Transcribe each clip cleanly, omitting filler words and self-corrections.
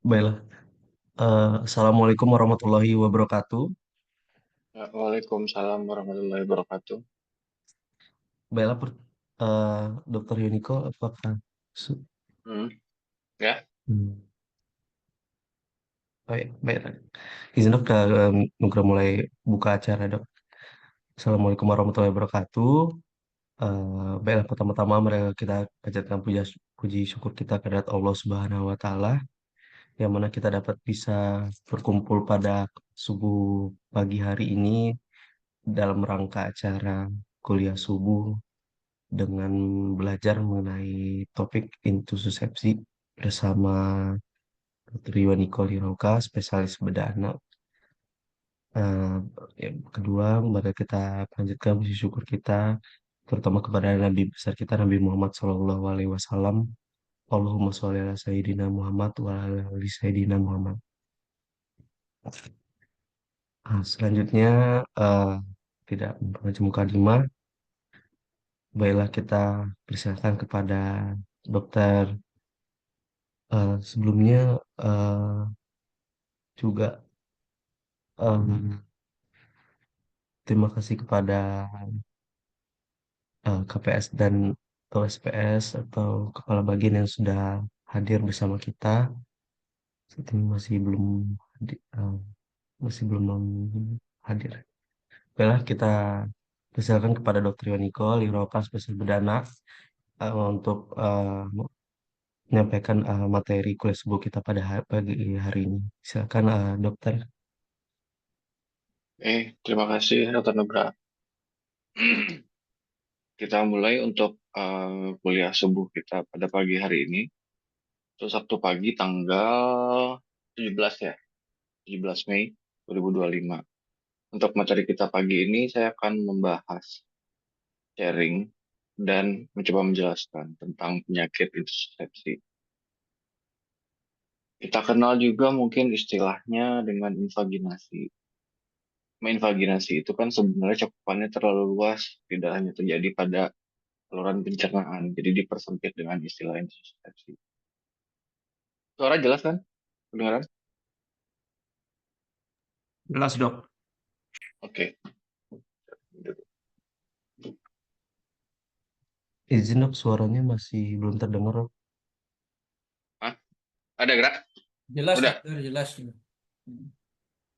Baiklah. Assalamualaikum warahmatullahi wabarakatuh. Ya, Waalaikumsalam warahmatullahi wabarakatuh. Baiklah, eh, Dokter Yuniko, apakah su- Hmm, ya, hmm, baik, baik. Izin dok, nugra mulai buka acara dok. Assalamualaikum warahmatullahi wabarakatuh. Baiklah, pertama-tama mereka kita panjatkan puji syukur kita kepada Allah Subhanahu Wa Taala, yang mana kita dapat bisa berkumpul pada subuh pagi hari ini dalam rangka acara kuliah subuh dengan belajar mengenai topik intussusepsi bersama Dr. Iwan Nicole Hiroka, spesialis bedah anak. Eh, yang kedua, mari kita panjatkan puji syukur kita terutama kepada Nabi besar kita Nabi Muhammad SAW. Allahumma sholli ala Sayyidina Muhammad wa ala ali Sayyidina Muhammad. Selanjutnya, eh, tidak memperpanjang mukadimah, baiklah kita persilakan kepada dokter. Sebelumnya, eh, juga terima kasih kepada KPS dan OSPS atau kepala bagian yang sudah hadir bersama kita. Saat ini masih belum hadir. Baiklah, kita persilakan kepada Dr. Yoniko Liroka spesial bedana untuk menyampaikan materi kuliah subuh kita pada pagi hari ini. Silakan, dokter. terima kasih Dr. Nugra. Kita mulai untuk kuliah subuh kita pada pagi hari ini. Itu Sabtu pagi tanggal 17 ya, 17 Mei 2025. Untuk materi kita pagi ini saya akan membahas sharing dan mencoba menjelaskan tentang penyakit intussusepsi. Kita kenal juga mungkin istilahnya dengan invaginasi. Invaginasi itu kan sebenarnya cakupannya terlalu luas, tidak hanya terjadi pada saluran pencernaan, jadi dipersempit dengan istilah insusepsi. Suara jelas kan? Kedengaran? Jelas, dok. Oke. Izin dok, suaranya masih belum terdengar dok. Hah? Ada gerak? Jelas, Udah, dokter, jelas.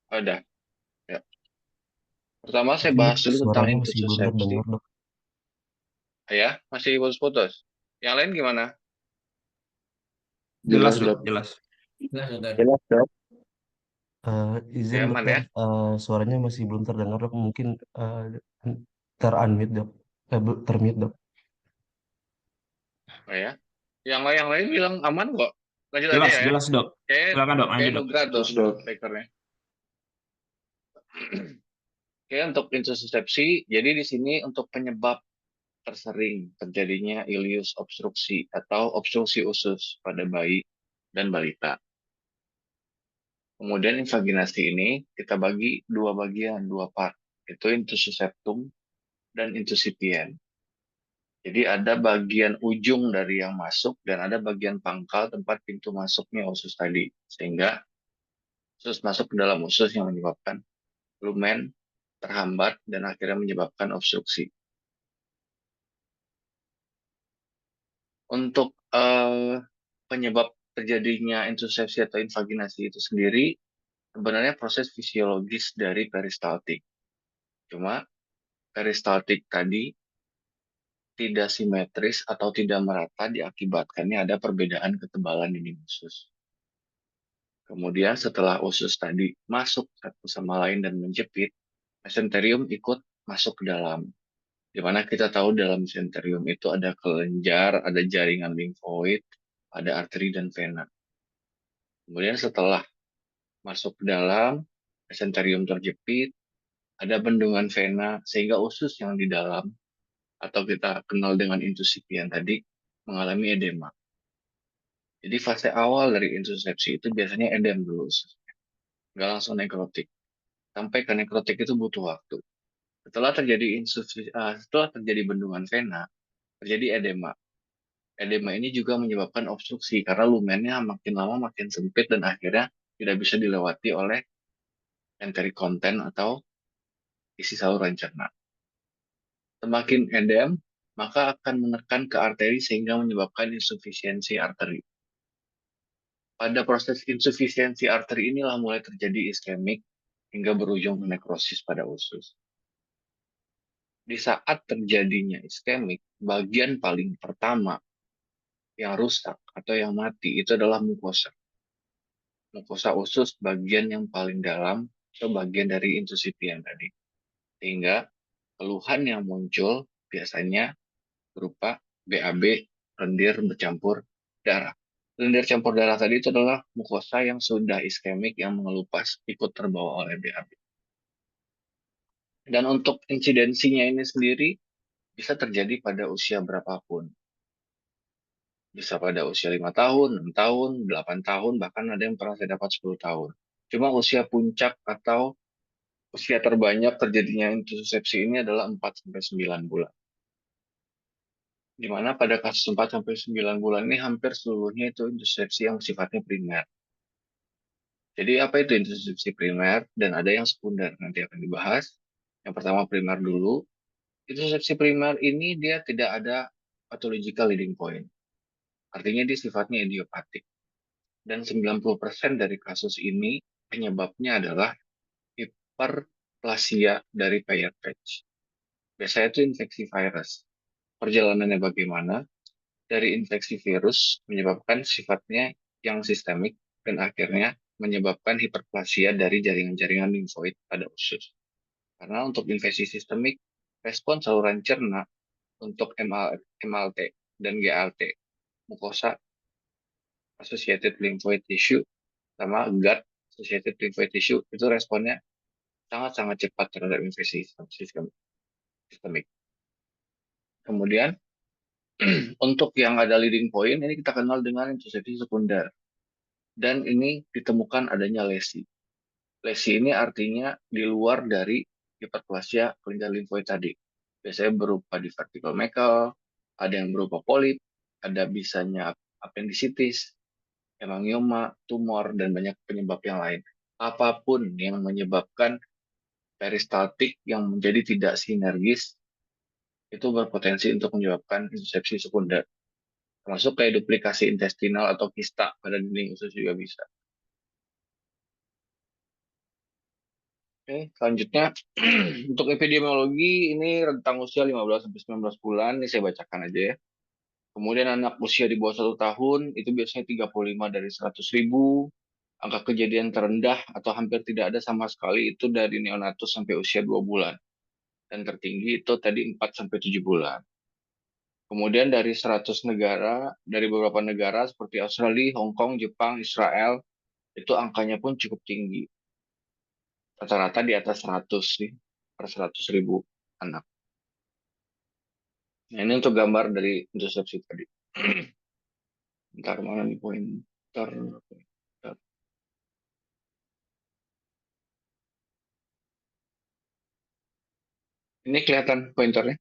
ada. Ya. Pertama saya Izin dok, bahas dulu tentang suaranya masih belum intussusepsi. terdengar dok. Ya, masih putus-putus. Yang lain gimana? Jelas Jelas, dok, dok. jelas. Jelas, dokter. Jelas, dok. Izin Ya, aman dokter, ya? suaranya masih belum terdengar dok. Mungkin eh, ter-unmute dok. Termute dok. Oh ya. Yang lain bilang aman kok. Lanjut aja Jelas, ya. jelas dok. Kayak Silakan dok, kayak lanjut dok. Nugra tuh, dok. Speakernya. Oke, untuk insusepsi, jadi di sini untuk penyebab tersering terjadinya ileus obstruksi atau obstruksi usus pada bayi dan balita. Kemudian invaginasi ini kita bagi dua bagian, dua part, itu intussus septum dan intusipien. Jadi ada bagian ujung dari yang masuk dan ada bagian pangkal tempat pintu masuknya usus tadi. Sehingga usus masuk ke dalam usus yang menyebabkan lumen terhambat dan akhirnya menyebabkan obstruksi. Untuk penyebab terjadinya intusepsi atau invaginasi itu sendiri sebenarnya proses fisiologis dari peristaltik. Cuma peristaltik tadi tidak simetris atau tidak merata diakibatkannya ada perbedaan ketebalan dinding usus. Kemudian setelah usus tadi masuk satu sama lain dan menjepit, mesenterium ikut masuk ke dalam. Di mana kita tahu dalam mesenterium itu ada kelenjar, ada jaringan limfoid, ada arteri dan vena. Kemudian setelah masuk ke dalam, mesenterium terjepit, ada bendungan vena, sehingga usus yang di dalam, atau kita kenal dengan intusipien tadi, mengalami edema. Jadi fase awal dari intusepsi itu biasanya edem dulu, nggak langsung nekrotik. Sampai ke nekrotik itu butuh waktu. Setelah terjadi bendungan vena, terjadi edema. Edema ini juga menyebabkan obstruksi karena lumennya makin lama makin sempit dan akhirnya tidak bisa dilewati oleh enteric content atau isi saluran cerna. Semakin edem, maka akan menekan ke arteri sehingga menyebabkan insufisiensi arteri. Pada proses insufisiensi arteri inilah mulai terjadi iskemik hingga berujung nekrosis pada usus. Di saat terjadinya iskemik, bagian paling pertama yang rusak atau yang mati itu adalah mukosa. Mukosa usus bagian yang paling dalam atau bagian dari intusipien tadi. Sehingga keluhan yang muncul biasanya berupa BAB, lendir bercampur darah. Lendir campur darah tadi itu adalah mukosa yang sudah iskemik yang mengelupas ikut terbawa oleh BAB. Dan untuk insidensinya ini sendiri bisa terjadi pada usia berapapun. Bisa pada usia 5 tahun, 6 tahun, 8 tahun, bahkan ada yang pernah saya dapat 10 tahun. Cuma usia puncak atau usia terbanyak terjadinya intussusepsi ini adalah 4-9 bulan. Di mana pada kasus 4-9 bulan ini hampir seluruhnya itu intussusepsi yang sifatnya primer. Jadi apa itu intussusepsi primer dan ada yang sekunder nanti akan dibahas. Yang pertama primer dulu. Intussusepsi primer ini dia tidak ada pathological leading point. Artinya dia sifatnya idiopatik. Dan 90% dari kasus ini penyebabnya adalah hiperplasia dari Peyer's patch. Biasanya itu infeksi virus. Perjalanannya bagaimana? Dari infeksi virus menyebabkan sifatnya yang sistemik dan akhirnya menyebabkan hiperplasia dari jaringan-jaringan limfoid pada usus. Karena untuk infeksi sistemik, respon saluran cerna untuk MLT dan GLT, mucosa associated lymphoid tissue, sama gut associated lymphoid tissue, itu responnya sangat-sangat cepat terhadap infeksi sistemik. Kemudian, untuk yang ada leading point, ini kita kenal dengan intussusepsi sekunder. Dan ini ditemukan adanya lesi. Lesi ini artinya di luar dari hiperplasia kelenjar limfoid tadi. Biasanya berupa di vertical Meckel, ada yang berupa polip, ada bisanya appendicitis, hemangioma, tumor, dan banyak penyebab yang lain. Apapun yang menyebabkan peristaltik yang menjadi tidak sinergis, itu berpotensi untuk menyebabkan intussusepsi sekunder. Termasuk kayak duplikasi intestinal atau kista pada dinding usus juga bisa. Oke, selanjutnya untuk epidemiologi ini rentang usia 15-19 bulan, ini saya bacakan aja ya. Kemudian anak usia di bawah 1 tahun itu biasanya 35 dari 100.000. Angka kejadian terendah atau hampir tidak ada sama sekali itu dari neonatus sampai usia 2 bulan. Dan tertinggi itu tadi 4-7 bulan. Kemudian dari 100 negara, dari beberapa negara seperti Australia, Hong Kong, Jepang, Israel, itu angkanya pun cukup tinggi. Rata-rata di atas 100 sih, per 100.000 anak. Nah, ini untuk gambar dari intersepsi tadi. Ntar mana nih pointer? Ini kelihatan pointernya?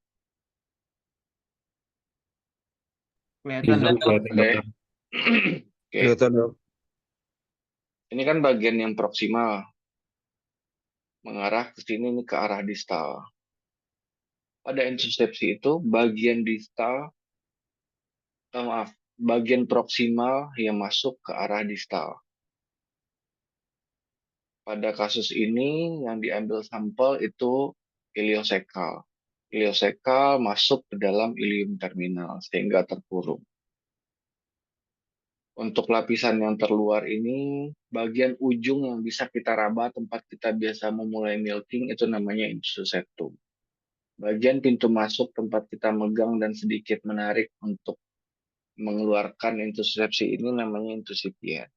Kelihatan dok. Kelihatan, Oke. dokter. Oke. Kelihatan, dok. Ini kan bagian yang proksimal. Mengarah ke sini, ini ke arah distal. Pada insusepsi itu, bagian distal, maaf, bagian proksimal yang masuk ke arah distal. Pada kasus ini, yang diambil sampel itu iliosekal. Iliosekal masuk ke dalam ilium terminal, sehingga terkurung. Untuk lapisan yang terluar ini, bagian ujung yang bisa kita raba tempat kita biasa memulai milking itu namanya insus septum. Bagian pintu masuk tempat kita megang dan sedikit menarik untuk mengeluarkan intussusepsi ini namanya intusipien.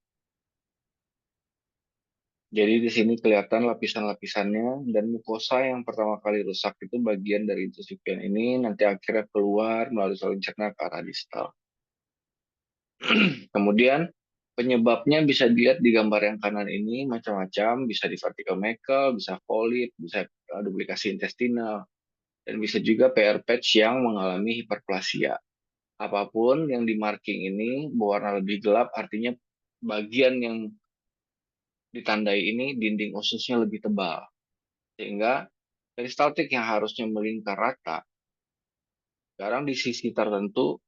Jadi di sini kelihatan lapisan-lapisannya dan mukosa yang pertama kali rusak itu bagian dari intusipien ini nanti akhirnya keluar melalui saluran cerna ke arah distal. Kemudian penyebabnya bisa dilihat di gambar yang kanan ini macam-macam, bisa di vertical Meckel, bisa polip, bisa duplikasi intestinal, dan bisa juga PR patch yang mengalami hiperplasia apapun yang di marking ini berwarna lebih gelap, artinya bagian yang ditandai ini dinding ususnya lebih tebal. Sehingga peristaltik yang harusnya melingkar rata, sekarang di sisi tertentu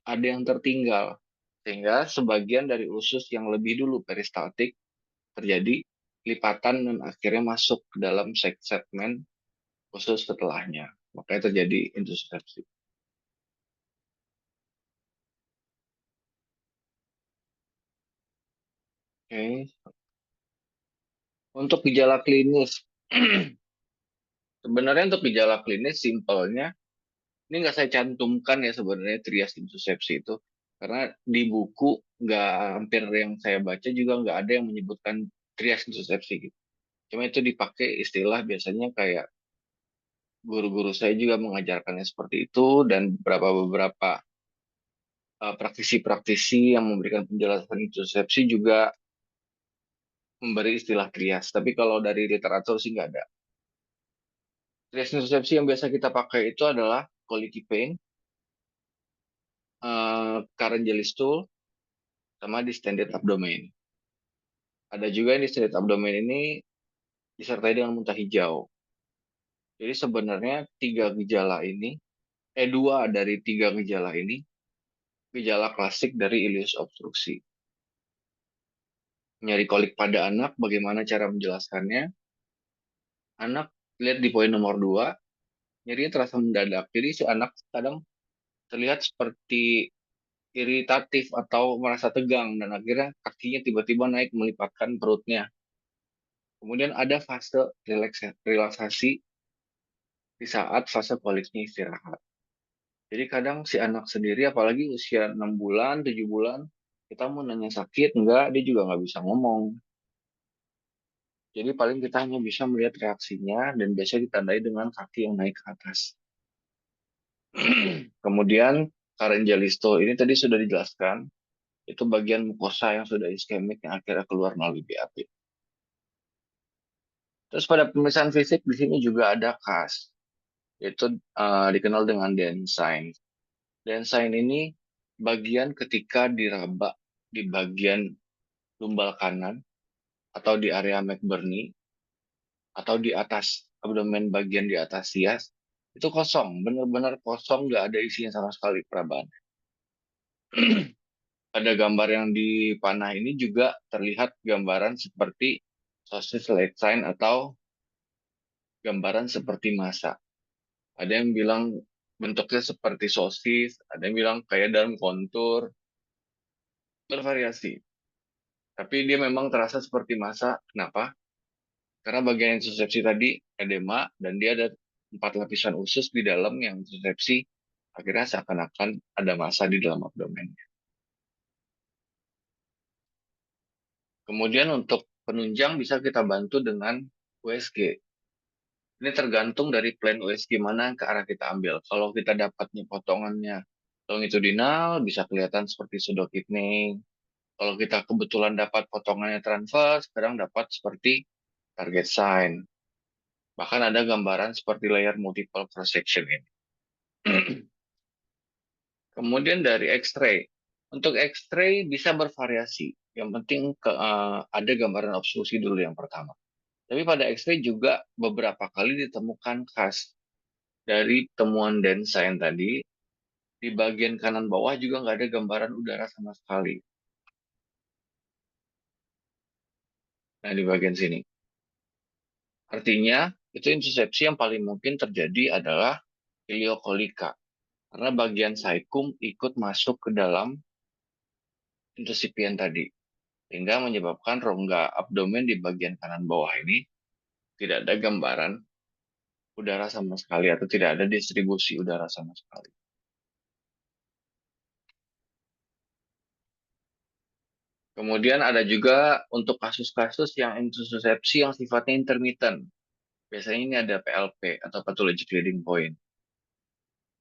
ada yang tertinggal. Sehingga sebagian dari usus yang lebih dulu peristaltik terjadi lipatan dan akhirnya masuk ke dalam segmen usus setelahnya. Makanya terjadi intussusepsi. Oke. Untuk gejala klinis, sebenarnya untuk gejala klinis simpelnya, ini nggak saya cantumkan ya sebenarnya trias intusepsi itu, karena di buku nggak, hampir yang saya baca juga nggak ada yang menyebutkan trias intusepsi gitu. Cuma itu dipakai istilah biasanya kayak guru-guru saya juga mengajarkannya seperti itu dan beberapa praktisi-praktisi yang memberikan penjelasan intusepsi juga memberi istilah trias. Tapi kalau dari literatur sih nggak ada. Trias intusepsi yang biasa kita pakai itu adalah colicky pain, current jelly stool, sama distended abdomen. Ada juga yang distended abdomen ini disertai dengan muntah hijau. Jadi sebenarnya dua dari tiga gejala ini, gejala klasik dari ileus obstruksi. Nyari kolik pada anak, bagaimana cara menjelaskannya? Anak lihat di poin nomor 2, nyerinya terasa mendadak. Jadi si anak kadang terlihat seperti iritatif atau merasa tegang dan akhirnya kakinya tiba-tiba naik melipatkan perutnya. Kemudian ada fase relaksasi di saat fase koliknya istirahat. Jadi kadang si anak sendiri, apalagi usia 6 bulan, 7 bulan, kita mau nanya sakit, enggak, dia juga nggak bisa ngomong. Jadi paling kita hanya bisa melihat reaksinya dan biasanya ditandai dengan kaki yang naik ke atas. Kemudian Karenjalisto ini tadi sudah dijelaskan, itu bagian mukosa yang sudah iskemik yang akhirnya keluar melalui BAB. Terus pada pemeriksaan fisik di sini juga ada KAS, yaitu dikenal dengan Densign. Densign ini bagian ketika diraba di bagian lumbal kanan atau di area McBurney atau di atas abdomen bagian di atas sias itu kosong, benar-benar kosong, nggak ada isinya sama sekali perabaan. Pada gambar yang dipanah ini juga terlihat gambaran seperti sosis light sign atau gambaran seperti masa. Ada yang bilang bentuknya seperti sosis, ada yang bilang kayak dalam kontur, bervariasi. Tapi dia memang terasa seperti masa. Kenapa? Karena bagian insusepsi tadi edema dan dia ada 4 lapisan usus di dalam yang insusepsi. Akhirnya seakan-akan ada massa di dalam abdomen. Kemudian untuk penunjang bisa kita bantu dengan USG. Ini tergantung dari plan USG mana ke arah kita ambil. Kalau kita dapatnya potongannya longitudinal, bisa kelihatan seperti pseudokidney. Kalau kita kebetulan dapat potongannya transverse, kadang dapat seperti target sign. Bahkan ada gambaran seperti layer multiple cross section ini. Kemudian dari X-ray. Untuk X-ray bisa bervariasi. Yang penting ada gambaran obstruksi dulu yang pertama. Tapi pada X-ray juga beberapa kali ditemukan khas dari temuan Densign tadi. Di bagian kanan bawah juga nggak ada gambaran udara sama sekali. Nah, di bagian sini. Artinya, itu insusepsi yang paling mungkin terjadi adalah iliokolika. Karena bagian saikum ikut masuk ke dalam intusipien tadi. Sehingga menyebabkan rongga abdomen di bagian kanan bawah ini tidak ada gambaran udara sama sekali atau tidak ada distribusi udara sama sekali. Kemudian ada juga untuk kasus-kasus yang insusepsi yang sifatnya intermittent. Biasanya ini ada PLP atau pathologic leading point.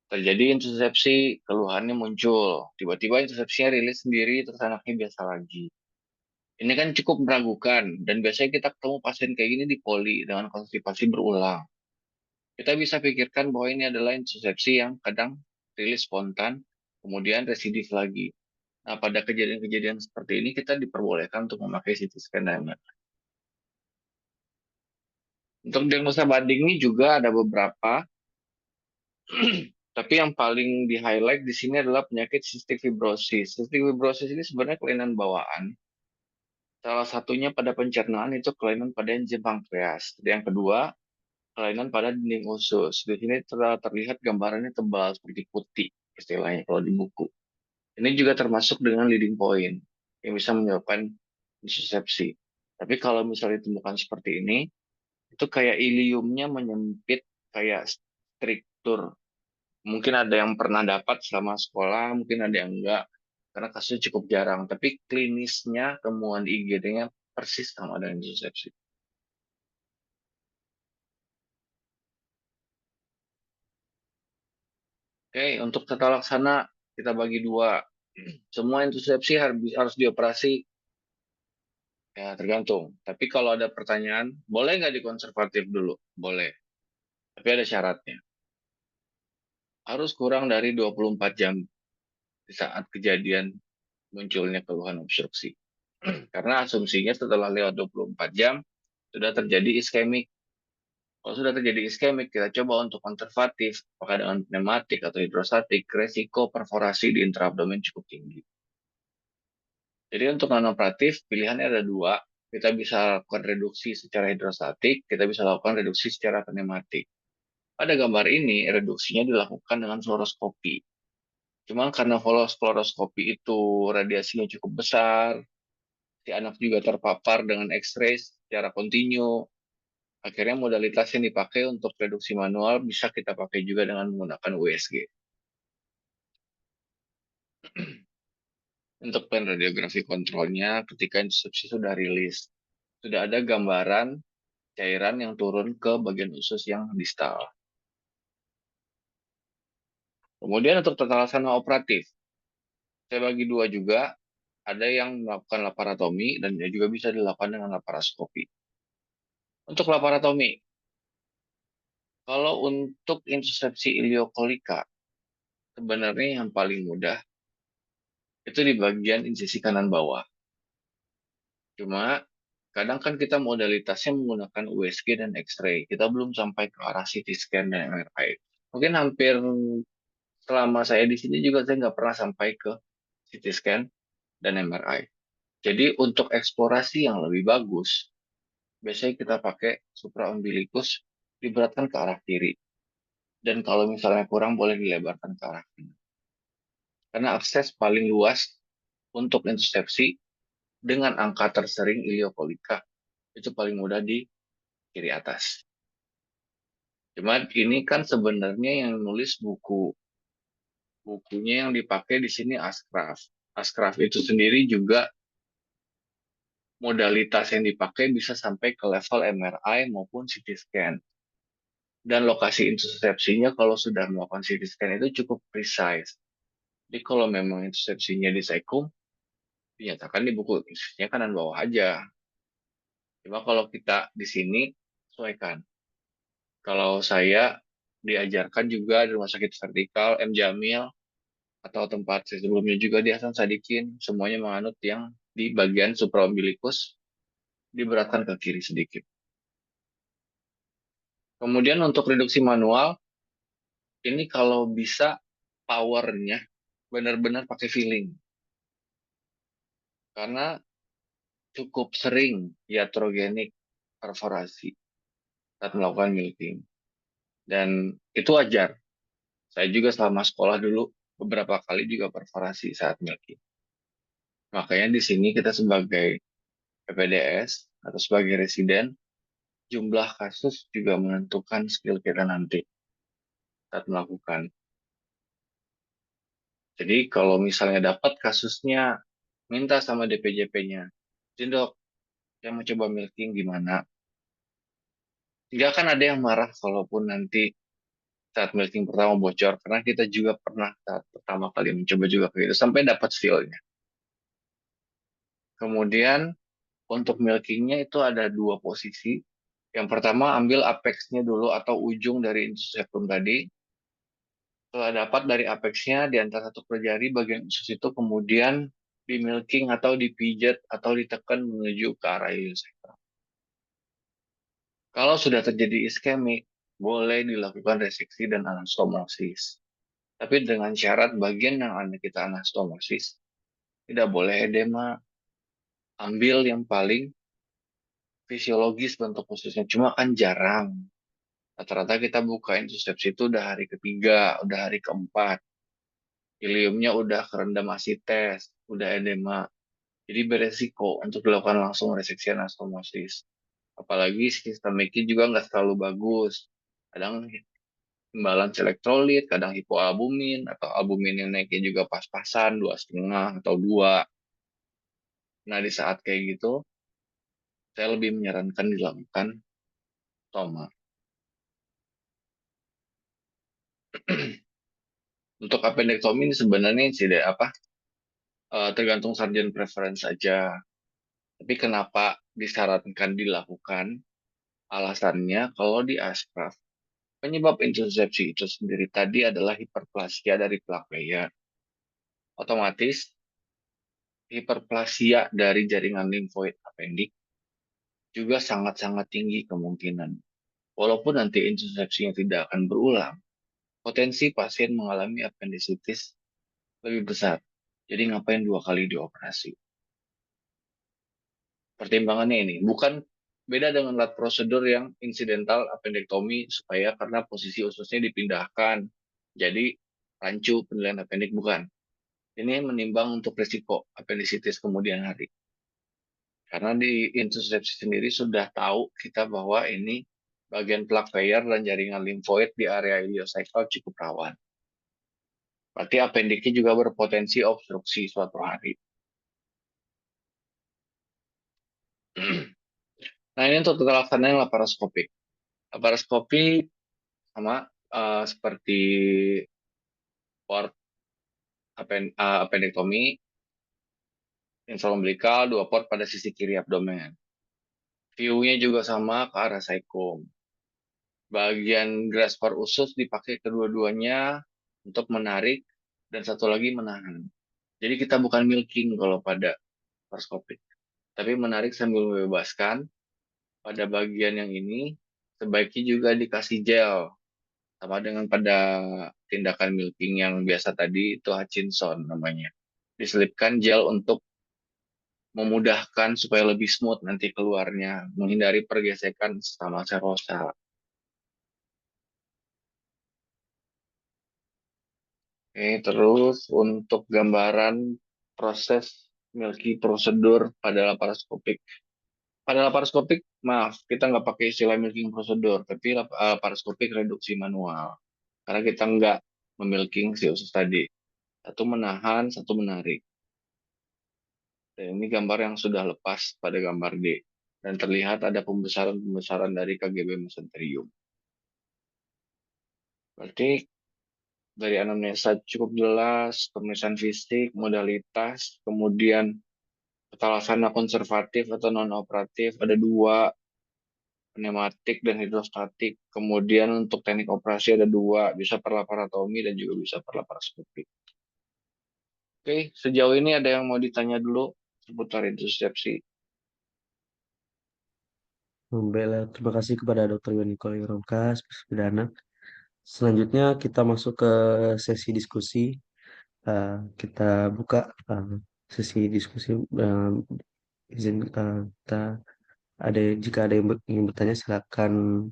Terjadi insusepsi, keluhannya muncul. Tiba-tiba insusepsinya rilis sendiri, terus anaknya biasa lagi. Ini kan cukup meragukan, dan biasanya kita ketemu pasien kayak gini di poli dengan konstipasi berulang. Kita bisa pikirkan bahwa ini adalah insusepsi yang kadang rilis spontan, kemudian residif lagi. Nah, pada kejadian-kejadian seperti ini kita diperbolehkan untuk memakai CT scan dan MRI. Untuk diagnosa banding ini juga ada beberapa, tapi yang paling di-highlight di sini adalah penyakit cystic fibrosis. Cystic fibrosis ini sebenarnya kelainan bawaan. Salah satunya pada pencernaan itu kelainan pada enzim pankreas. Yang kedua, kelainan pada dinding usus. Di sini terlihat gambarannya tebal seperti putih, istilahnya kalau di buku. Ini juga termasuk dengan leading point yang bisa menyebabkan insusepsi. Tapi kalau misalnya ditemukan seperti ini, itu kayak iliumnya menyempit kayak struktur. Mungkin ada yang pernah dapat selama sekolah, mungkin ada yang enggak, karena kasusnya cukup jarang. Tapi klinisnya, temuan IGD-nya persis sama dengan insusepsi. Oke, untuk tata laksana kita bagi dua. Semua insusepsi harus dioperasi, ya tergantung. Tapi kalau ada pertanyaan, boleh nggak dikonservatif dulu? Boleh. Tapi ada syaratnya. Harus kurang dari 24 jam di saat kejadian munculnya keluhan obstruksi. Karena asumsinya setelah lewat 24 jam, sudah terjadi iskemik. Kalau sudah terjadi iskemik, kita coba untuk konservatif, apakah dengan pneumatik atau hidrostatik, resiko perforasi di intraabdomen cukup tinggi. Jadi untuk non-operatif, pilihannya ada dua. Kita bisa lakukan reduksi secara hidrostatik, kita bisa lakukan reduksi secara pneumatik. Pada gambar ini, reduksinya dilakukan dengan fluoroskopi. Cuma karena fluoroskopi itu radiasinya cukup besar, si anak juga terpapar dengan X-ray secara kontinu. Akhirnya modalitas yang dipakai untuk reduksi manual bisa kita pakai juga dengan menggunakan USG. Untuk plan radiografi kontrolnya, ketika instruksi sudah rilis, sudah ada gambaran cairan yang turun ke bagian usus yang distal. Kemudian untuk tata laksana operatif, saya bagi dua juga, ada yang melakukan laparotomi dan juga bisa dilakukan dengan laparoskopi. Untuk laparotomi, kalau untuk insusepsi iliokolika, sebenarnya yang paling mudah itu di bagian insisi kanan bawah. Cuma kadang kan kita modalitasnya menggunakan USG dan X-ray. Kita belum sampai ke arah CT scan dan MRI. Mungkin hampir selama saya di sini juga saya nggak pernah sampai ke CT scan dan MRI. Jadi untuk eksplorasi yang lebih bagus, biasanya kita pakai supraumbilikus diberatkan ke arah kiri. Dan kalau misalnya kurang boleh dilebarkan ke arah kanan. Karena akses paling luas untuk insusepsi dengan angka tersering iliokolika itu paling mudah di kiri atas. Cuma ini kan sebenarnya yang nulis bukunya yang dipakai di sini Askraf. Askraf itu sendiri juga modalitas yang dipakai bisa sampai ke level MRI maupun CT scan. Dan lokasi insusepsinya kalau sudah melakukan CT scan itu cukup precise. Jadi kalau memang insusepsinya di sekum, dinyatakan di buku insusepsinya kanan bawah aja. Cuma kalau kita di sini, sesuaikan. Kalau saya diajarkan juga di Rumah Sakit Vertikal, M. Jamil, atau tempat sebelumnya juga di Hasan Sadikin, semuanya menganut yang di bagian supraumbilikus diberatkan ke kiri sedikit. Kemudian untuk reduksi manual, ini kalau bisa powernya benar-benar pakai feeling. Karena cukup sering iatrogenik perforasi saat melakukan milking. Dan itu wajar. Saya juga selama sekolah dulu beberapa kali juga perforasi saat milking. Makanya di sini kita sebagai PPDS atau sebagai residen, jumlah kasus juga menentukan skill kita nanti saat melakukan. Jadi kalau misalnya dapat kasusnya, minta sama DPJP-nya, dok, saya mau coba milking gimana? Nggak akan ada yang marah kalaupun nanti saat milking pertama bocor, karena kita juga pernah saat pertama kali mencoba juga kayak gitu, sampai dapat feel-nya. Kemudian untuk milkingnya itu ada dua posisi. Yang pertama ambil apex-nya dulu atau ujung dari insus septum tadi. Setelah dapat dari apexnya di antara satu per jari, bagian usus itu kemudian di milking atau dipijat atau ditekan menuju ke arah iliosakral. Kalau sudah terjadi iskemik, boleh dilakukan reseksi dan anastomosis. Tapi dengan syarat bagian yang kita anastomosis tidak boleh edema. Ambil yang paling fisiologis bentuk khususnya. Cuma kan jarang. Rata-rata kita buka intusepsi itu udah hari ketiga, udah hari keempat. Iliumnya udah kerendam asites, udah edema. Jadi beresiko untuk dilakukan langsung reseksi anastomosis. Apalagi sistemiknya juga nggak terlalu bagus. Kadang imbalans elektrolit, kadang hipoalbumin, atau albumin yang naiknya juga pas-pasan, 2,5 atau 2. Nah, di saat kayak gitu, saya lebih menyarankan dilakukan stoma. Untuk appendektomi ini sebenarnya tidak apa, tergantung sarjan preference saja. Tapi kenapa disarankan dilakukan? Alasannya kalau di aspraf, penyebab intusepsi itu sendiri tadi adalah hiperplasia dari plak leher. Otomatis hiperplasia dari jaringan limfoid appendik juga sangat-sangat tinggi kemungkinan. Walaupun nanti intusepsinya tidak akan berulang, potensi pasien mengalami appendicitis lebih besar. Jadi ngapain 2 kali dioperasi? Pertimbangannya ini bukan beda dengan lat prosedur yang insidental appendektomi supaya karena posisi ususnya dipindahkan. Jadi rancu penilaian appendik bukan. Ini menimbang untuk risiko appendicitis kemudian hari. Karena di intusepsi sendiri sudah tahu kita bahwa ini bagian plak layer dan jaringan limfoid di area iliosakral cukup rawan. Berarti appendiknya juga berpotensi obstruksi suatu hari. Nah, ini untuk tata laksana yang laparoskopik. Laparoskopi sama seperti port appendektomi, infraumbilikal, 2 port pada sisi kiri abdomen. View-nya juga sama ke arah saikum. Bagian grasper usus dipakai kedua-duanya untuk menarik dan satu lagi menahan. Jadi kita bukan milking kalau pada laparoskopik, tapi menarik sambil membebaskan. Pada bagian yang ini sebaiknya juga dikasih gel sama dengan pada tindakan milking yang biasa tadi itu Hutchinson namanya. Diselipkan gel untuk memudahkan supaya lebih smooth nanti keluarnya, menghindari pergesekan sama serosa. Oke, terus untuk gambaran proses milky prosedur pada laparoskopik. Pada laparoskopik, maaf, kita nggak pakai istilah milking prosedur, tapi laparoskopik reduksi manual. Karena kita nggak memilking si usus tadi. Satu menahan, satu menarik. Dan ini gambar yang sudah lepas pada gambar D. Dan terlihat ada pembesaran-pembesaran dari KGB mesenterium. Berarti dari anamnesa cukup jelas, pemeriksaan fisik, modalitas, kemudian tata laksana konservatif atau non-operatif, ada 2, pneumatik dan hidrostatik. Kemudian untuk teknik operasi ada 2, bisa per laparotomi dan juga bisa per laparoskopi. Oke, sejauh ini ada yang mau ditanya dulu seputar intusepsi? Baiklah, terima kasih kepada Dr. Yoni Romkas, Pidana. Selanjutnya kita masuk ke sesi diskusi. Kita buka sesi diskusi. Izin kita jika ada yang ingin bertanya silakan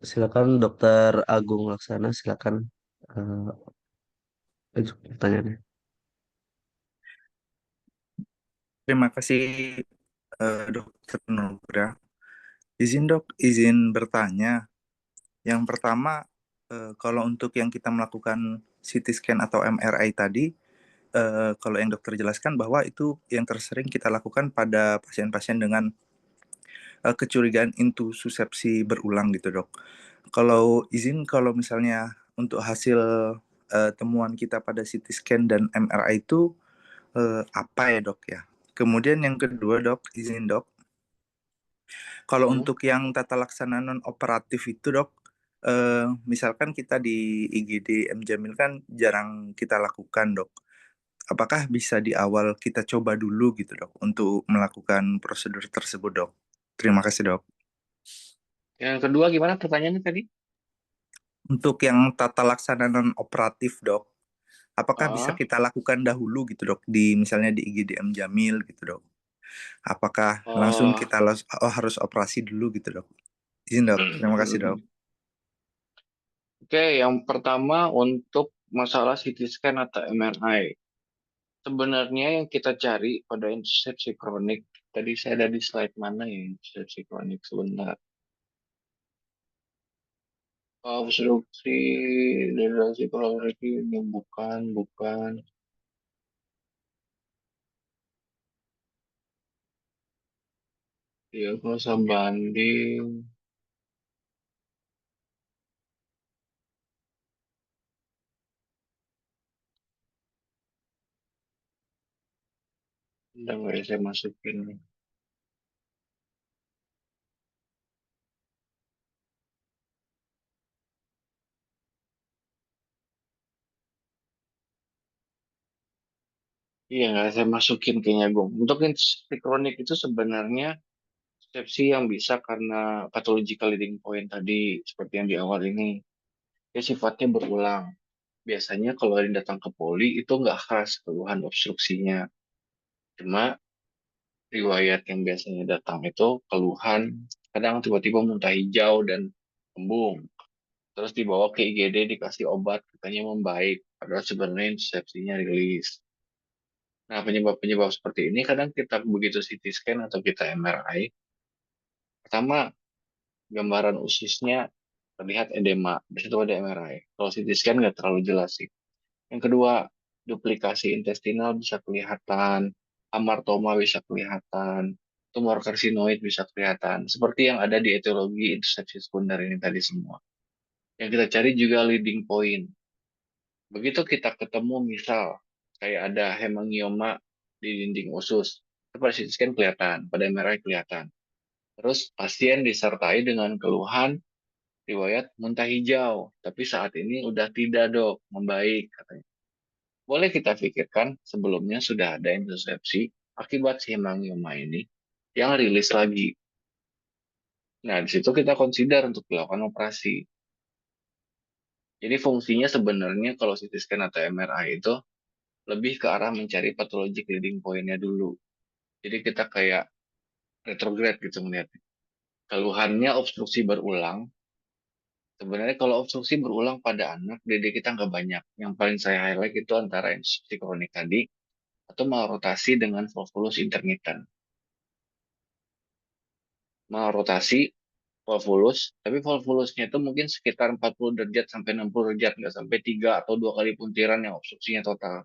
silakan Dr. Agung Laksana silakan uh, untuk pertanyaannya. Terima kasih Dokter Nugra. Izin dok, izin bertanya. Yang pertama, kalau untuk yang kita melakukan CT scan atau MRI tadi, kalau yang dokter jelaskan bahwa itu yang tersering kita lakukan pada pasien-pasien dengan kecurigaan intussusepsi berulang gitu dok. Kalau izin, kalau misalnya untuk hasil temuan kita pada CT scan dan MRI itu apa ya dok ya? Kemudian yang kedua dok, izin dok, kalau untuk yang tata laksana non operatif itu dok, misalkan kita di IGD M Jamil kan jarang kita lakukan, Dok. Apakah bisa di awal kita coba dulu gitu, Dok, untuk melakukan prosedur tersebut, Dok? Terima kasih, Dok. Yang kedua gimana pertanyaannya tadi? Untuk yang tata laksana non operatif, Dok, apakah bisa Ah, kita lakukan dahulu gitu, Dok, di misalnya di IGD M Jamil gitu, Dok? Apakah langsung oh, kita harus operasi dulu gitu, Dok? Izin, Dok. Terima kasih, Dok. Oke, yang pertama untuk masalah CT scan atau MRI. Sebenarnya yang kita cari pada insusepsi kronik, tadi saya ada di slide mana ya insusepsi kronik sebentar. Obstruksi dehidrasi kolorektal ini bukan. Ya, kalau saya banding, udah nggak ya saya masukin. Iya, nggak saya masukin kayaknya, Bung. Untuk insusepsi kronik itu sebenarnya sepsi yang bisa karena pathological leading point tadi, seperti yang di awal ini. Ya, sifatnya berulang. Biasanya kalau yang datang ke poli itu nggak khas keluhan obstruksinya. Cuma riwayat yang biasanya datang itu keluhan, kadang tiba-tiba muntah hijau dan kembung. Terus dibawa ke IGD dikasih obat, katanya membaik. Padahal sebenarnya sepsinya rilis. Nah, penyebab-penyebab seperti ini kadang kita begitu CT scan atau kita MRI, pertama gambaran usisnya terlihat edema, di situ ada MRI. Kalau CT scan nggak terlalu jelas sih. Yang kedua, duplikasi intestinal bisa kelihatan, hamartoma bisa kelihatan, tumor karsinoid bisa kelihatan, seperti yang ada di etiologi intusepsi sekunder ini tadi semua. Yang kita cari juga leading point. Begitu kita ketemu misal kayak ada hemangioma di dinding usus, itu pada CT scan kelihatan, pada MRI kelihatan. Terus pasien disertai dengan keluhan riwayat muntah hijau, tapi saat ini udah tidak dok, membaik katanya. Boleh kita pikirkan sebelumnya sudah ada intusepsi akibat si hemangioma ini yang rilis lagi. Nah, di situ kita consider untuk dilakukan operasi. Jadi fungsinya sebenarnya kalau CT scan atau MRI itu lebih ke arah mencari pathologic leading point-nya dulu. Jadi kita kayak retrograde gitu melihatnya. Keluhannya obstruksi berulang. Sebenarnya kalau obstruksi berulang pada anak, DD kita nggak banyak. Yang paling saya highlight itu antara insusepsi kronik tadi atau malrotasi dengan volvulus intermittent. Malrotasi volvulus, tapi volvulusnya itu mungkin sekitar 40 derajat sampai 60 derajat, nggak sampai 3 atau 2 kali puntiran yang obstruksinya total.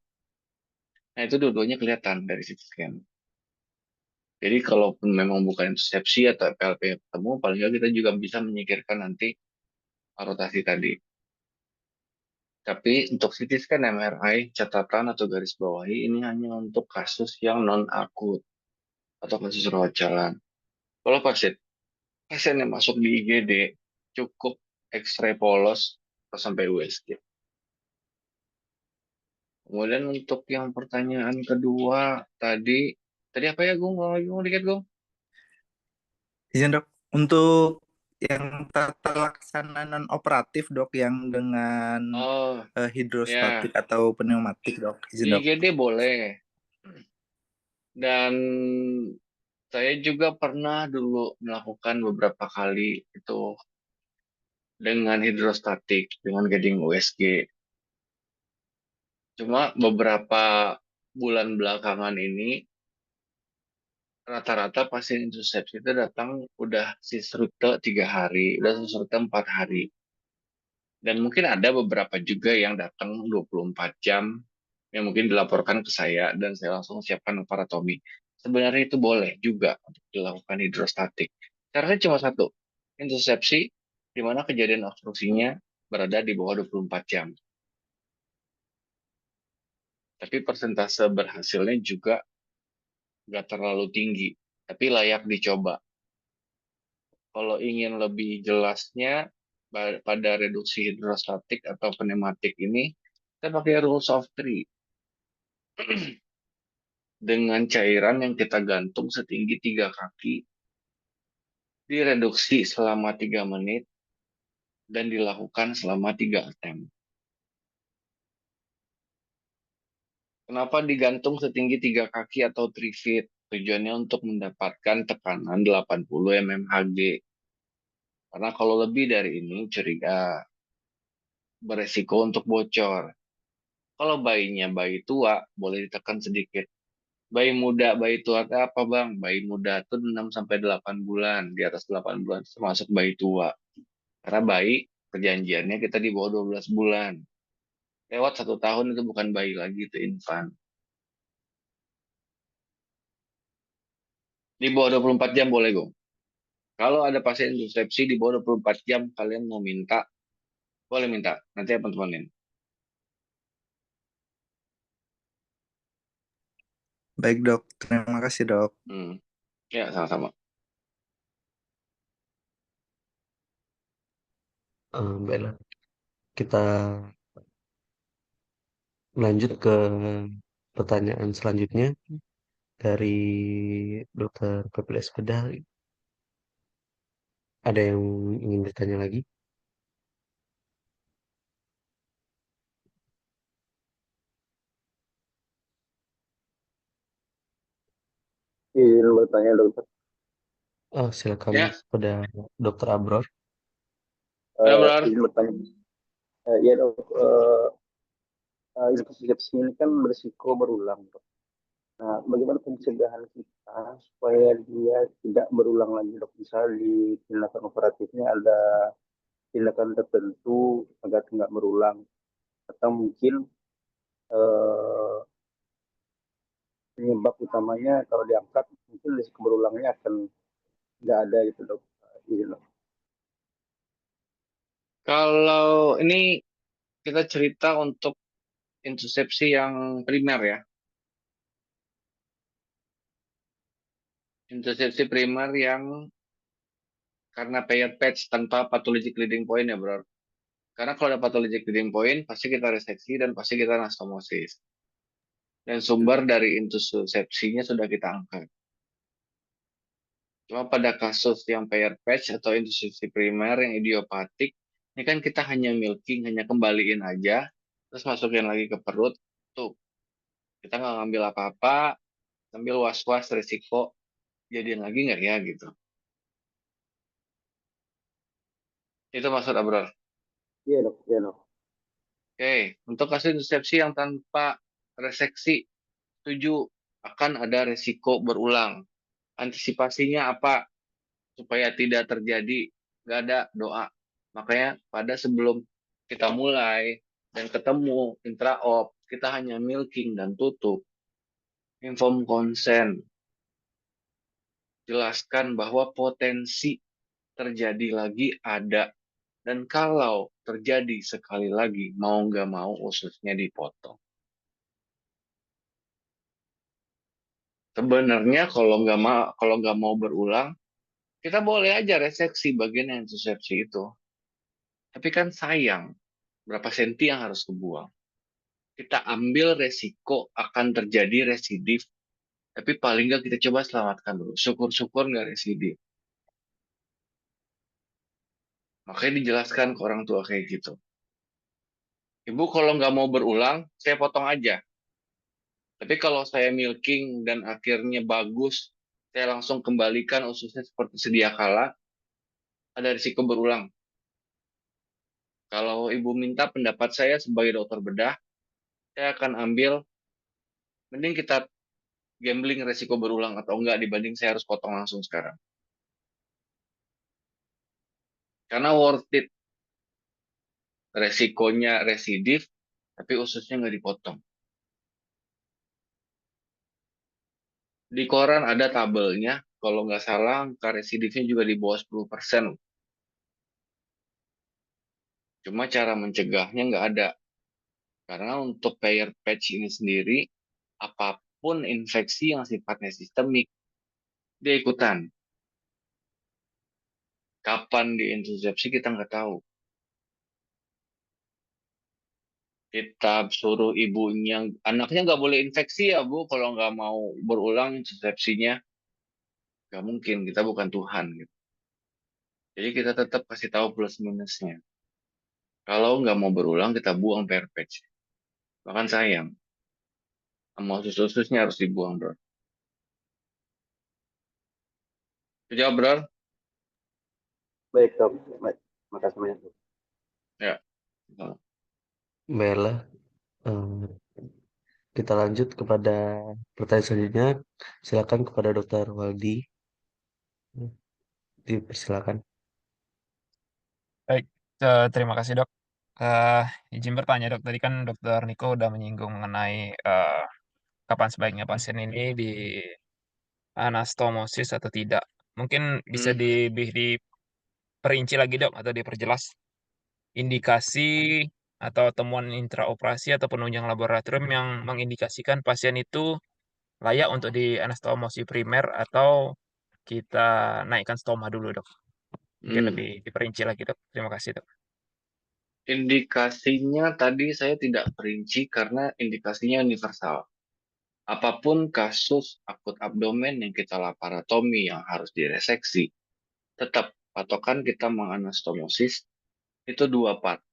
Nah, itu dua-duanya kelihatan dari CT scan. Jadi kalaupun memang bukan intusepsi atau PLP ketemu, paling nggak kita juga bisa menyingkirkan nanti rotasi tadi. Tapi untuk CT scan MRI, catatan atau garis bawahi ini hanya untuk kasus yang non-akut atau kasus rawat jalan. Kalau pasien yang masuk di IGD cukup X-ray polos atau sampai USG. Kemudian untuk yang pertanyaan kedua tadi apa ya Gung? Kalau lagi ngomong dikit Gung? Izin, Dok. Untuk yang tata laksana non operatif, Dok, yang dengan Oh hidrostatik ya, atau pneumatik, Dok. di Izin, Dok. IGD boleh. Dan saya juga pernah dulu melakukan beberapa kali itu dengan hidrostatik, dengan guiding USG. Cuma beberapa bulan belakangan ini rata-rata pasien insusepsi itu datang udah sisrute 3 hari, udah sisrute 4 hari. Dan mungkin ada beberapa juga yang datang 24 jam yang mungkin dilaporkan ke saya dan saya langsung siapkan laparotomi. Sebenarnya itu boleh juga untuk dilakukan hidrostatik. Caranya cuma satu, intusepsi di mana kejadian obstruksinya berada di bawah 24 jam. Tapi persentase berhasilnya juga nggak terlalu tinggi, tapi layak dicoba. Kalau ingin lebih jelasnya, pada reduksi hidrostatik atau pneumatik ini, kita pakai rules of three. Dengan cairan yang kita gantung setinggi 3 kaki, direduksi selama 3 menit, dan dilakukan selama 3 attempt. Kenapa digantung setinggi 3 kaki atau 3 feet? Tujuannya untuk mendapatkan tekanan 80 mmHg. Karena kalau lebih dari ini, curiga beresiko untuk bocor. Kalau bayinya bayi tua, boleh ditekan sedikit. Bayi muda, bayi tua itu apa bang? Bayi muda itu 6-8 bulan. Di atas 8 bulan termasuk bayi tua. Karena bayi, perjanjiannya kita di bawah 12 bulan. Lewat 1 tahun itu bukan bayi lagi, itu infan. Di bawah 24 jam boleh, Gong. Kalau ada pasien resepsi di bawah 24 jam, kalian mau minta, boleh minta. Nanti apa temenin. Baik dok, terima kasih dok. Ya, sama-sama. Baiklah, kita lanjut ke pertanyaan selanjutnya dari Dokter PPLS Bedah. Ada yang ingin bertanya lagi? Izin bertanya dokter. Oh, silakan Ya. pada Dokter Abror. Ya, Bro. Izin bertanya. Ya dok, resepsi ini kan berisiko berulang dok. Nah, bagaimana pencegahan kita supaya dia tidak berulang lagi dok? Misalnya di tindakan operatifnya ada tindakan tertentu agar tidak berulang, atau mungkin penyebab utamanya kalau diangkat mungkin risiko berulangnya akan nggak ada gitu dok. Izin dok. Kalau ini kita cerita untuk intusepsi yang primer ya. Intusepsi primer yang karena paired patch tanpa pathologic leading point ya, Bro. Karena kalau ada pathologic leading point, pasti kita reseksi dan pasti kita anastomosis. Dan sumber dari intusepsinya sudah kita angkat. Cuma pada kasus yang paired patch atau intusepsi primer yang idiopatik, ini kan kita hanya milking, hanya kembaliin aja, terus masukin lagi ke perut, tuh. Kita nggak ngambil apa-apa, sambil was-was risiko jadian lagi nggak ya gitu. Itu maksud Abror. Iya dok, iya dok. Oke, untuk kasus intusepsi yang tanpa reseksi, setuju akan ada risiko berulang. Antisipasinya apa? Supaya tidak terjadi, nggak ada doa. Makanya pada sebelum kita mulai dan ketemu intraop, kita hanya milking dan tutup. Inform consent. Jelaskan bahwa potensi terjadi lagi ada. Dan kalau terjadi sekali lagi, mau nggak mau ususnya dipotong. Sebenarnya kalau nggak mau berulang, kita boleh aja reseksi bagian yang intusepsi itu. Tapi kan sayang, berapa senti yang harus kebuang. Kita ambil resiko akan terjadi residif, tapi paling nggak kita coba selamatkan dulu. Syukur-syukur nggak residif. Makanya dijelaskan ke orang tua kayak gitu. Ibu kalau nggak mau berulang, saya potong aja. Tapi kalau saya milking dan akhirnya bagus, saya langsung kembalikan ususnya seperti sedia kala, ada risiko berulang. Kalau ibu minta pendapat saya sebagai dokter bedah, saya akan ambil, mending kita gambling resiko berulang atau enggak dibanding saya harus potong langsung sekarang. Karena worth it. Resikonya residif, tapi ususnya nggak dipotong. Di koran ada tabelnya, kalau nggak salah angka residifnya juga di bawah 10%. Cuma cara mencegahnya nggak ada. Karena untuk pair patch ini sendiri, apapun infeksi yang sifatnya sistemik, dia ikutan. Kapan diintusepsi kita nggak tahu. kita suruh ibunya, anaknya nggak boleh infeksi ya Bu, kalau nggak mau berulang resepsinya, nggak mungkin, kita bukan Tuhan gitu. Jadi kita tetap kasih tahu plus minusnya. Kalau nggak mau berulang, kita buang perpet. Bahkan sayang, sama usus-ususnya harus dibuang, bro. Jawab, bro. Baik dok, baik. Makasih banyak dok. Ya. Bella, kita lanjut kepada pertanyaan selanjutnya. Silakan kepada Dokter Waldi. Dipersilakan. Baik, terima kasih dok. Izin bertanya dok, tadi kan dokter Niko udah menyinggung mengenai kapan sebaiknya pasien ini di anastomosis atau tidak. Mungkin bisa Hmm. lebih diperinci lagi dok atau diperjelas indikasi atau temuan intraoperasi atau penunjang laboratorium yang mengindikasikan pasien itu layak untuk di anastomosi primer atau kita naikkan stoma dulu dok. Mungkin Hmm. lebih diperinci lagi dok. Terima kasih dok. Indikasinya tadi saya tidak perinci karena indikasinya universal. Apapun kasus akut abdomen yang kita laparotomi yang harus direseksi, tetap patokan kita menganastomosis itu dua part,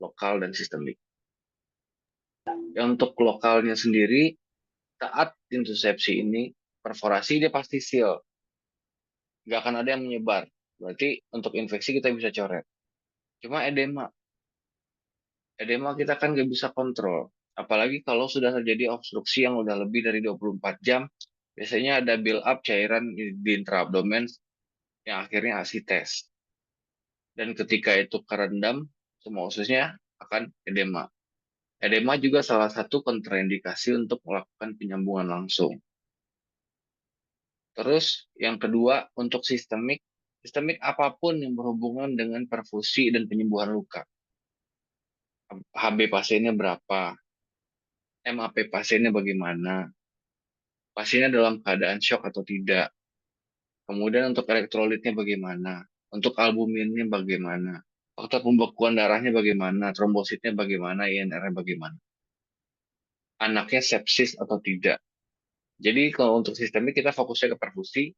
lokal dan sistemik. Yang untuk lokalnya sendiri, saat intusepsi ini, perforasi dia pasti seal. Nggak akan ada yang menyebar. Berarti untuk infeksi kita bisa coret. Cuma edema. Edema kita kan nggak bisa kontrol. Apalagi kalau sudah terjadi obstruksi yang udah lebih dari 24 jam, biasanya ada build up cairan di intraabdomen yang akhirnya asites. Dan ketika itu kerendam, semua ususnya akan edema. Edema juga salah satu kontraindikasi untuk melakukan penyambungan langsung. Terus yang kedua, untuk sistemik, sistemik apapun yang berhubungan dengan perfusi dan penyembuhan luka. HB pasiennya berapa, MAP pasiennya bagaimana, pasiennya dalam keadaan shock atau tidak, kemudian untuk elektrolitnya bagaimana, untuk albuminnya bagaimana, faktor pembekuan darahnya bagaimana, trombositnya bagaimana, INR-nya bagaimana, anaknya sepsis atau tidak. Jadi kalau untuk sistemik kita fokusnya ke perfusi,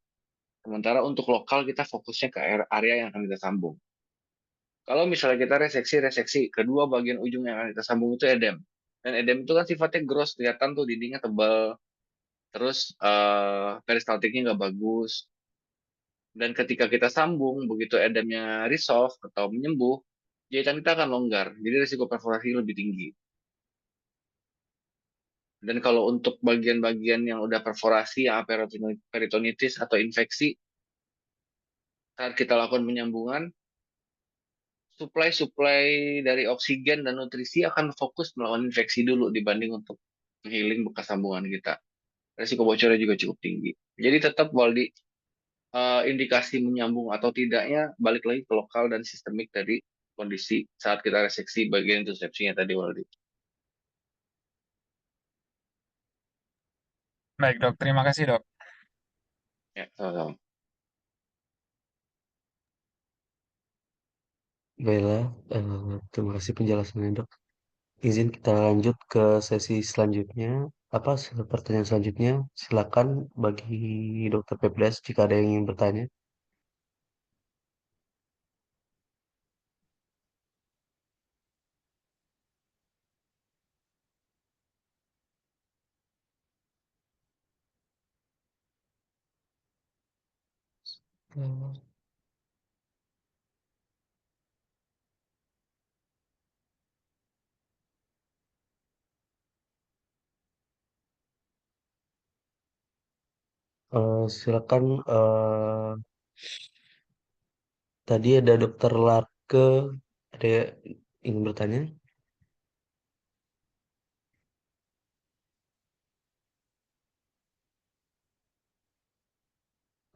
sementara untuk lokal kita fokusnya ke area yang akan kita sambung. Kalau misalnya kita reseksi, kedua bagian ujung yang akan kita sambung itu edem. Dan edem itu kan sifatnya gross, kelihatan tuh dindingnya tebal, terus peristaltiknya nggak bagus. Dan ketika kita sambung, begitu edemnya resolve atau menyembuh, jahitan kita akan longgar, jadi risiko perforasi lebih tinggi. Dan kalau untuk bagian-bagian yang udah perforasi, yang peritonitis atau infeksi, saat kita lakukan penyambungan, suplai dari oksigen dan nutrisi akan fokus melawan infeksi dulu dibanding untuk healing bekas sambungan kita. Risiko bocornya juga cukup tinggi. Jadi tetap Waldi, indikasi menyambung atau tidaknya balik lagi ke lokal dan sistemik dari kondisi saat kita reseksi bagian intusepsinya tadi Waldi. Baik dok, terima kasih dok. Ya, sama-sama. Bella, terima kasih penjelasannya dok. Izin kita lanjut ke sesi selanjutnya. Apa pertanyaan selanjutnya? Silakan bagi Dokter Pebdas jika ada yang ingin bertanya. Silakan. Tadi ada Dokter Larke, ada yang ingin bertanya?